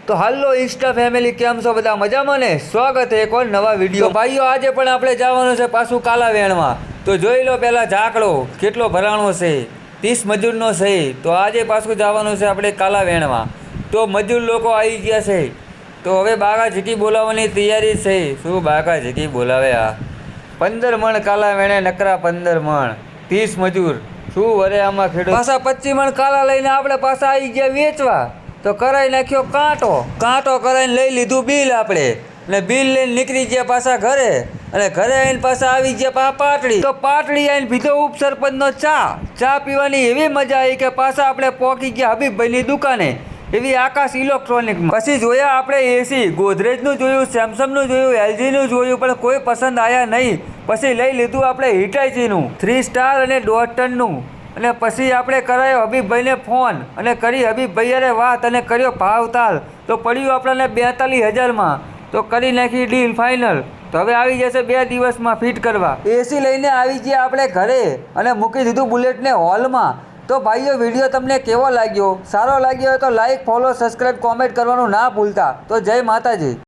તો હાલો Insta family, કેમ છો બધા? મજામાં ને? સ્વાગત છે એક વાર નવા વિડીયો. ભાઈઓ આજે પણ આપણે જવાનું છે પાછું કાલાવેણમાં. તો જોઈ લો પહેલાં ઝાકડો કેટલો ભરાણો છે, 30 મજૂરનો છે. તો આજે પાછું જવાનું છે આપણે કાલાવેણમાં. તો મજૂર લોકો આવી ગયા છે. તો હવે બાગા ઝીકી બોલાવવાની તૈયારી છે. શું બાગા ઝીકી બોલાવે? આ 15 મણ કાલાવેણે, નકરા 15 મણ, 30 મજૂર. શું વરે આમાં ખેડૂત પાછા 25 મણ કાલા લઈને આપણે પાછા આવી ગયા વેચવા. તો કરાવી નાખ્યો કાંટો કરાવીને લઈ લીધું બિલ આપણે, અને બિલ લઈને નીકળી ગયા પાછા ઘરે. અને ઘરે આવીને પાછા આવી ગયા પાછા પાટડી. તો પાટડી આવીને પીધો ઉપસરપંચનો ચા પીવાની એવી મજા આવી કે પાછા આપણે પહોંચી ગયા હબીબભાઈની દુકાને, એવી આકાશ ઇલેક્ટ્રોનિકમાં. પછી જોયા આપણે એસી, ગોદરેજનું જોયું, સેમસંગનું જોયું, એલજીનું જોયું, પણ કોઈ પસંદ આવ્યા નહીં. પછી લઈ લીધું આપણે હિટાચીનું 3 સ્ટાર અને 1.5 ટનનું. અને પછી આપણે કરાયો હબીબભાઈને ફોન અને કરી હબીબભાઈ અરે વાત અને કર્યો ભાવતાલ. તો પડ્યું આપણને 42,000માં. તો કરી નાખી ડીલ ફાઇનલ. તો હવે આવી જશે 2 દિવસમાં ફિટ કરવા. એસી લઈને આવી ગયા આપણે ઘરે અને મૂકી દીધું બુલેટને હોલમાં. તો ભાઈઓ, વિડીયો તમને કેવો લાગ્યો? સારો લાગ્યો હોય તો લાઈક, ફોલો, સબસ્ક્રાઈબ, કોમેન્ટ કરવાનું ના ભૂલતા. તો જય માતાજી.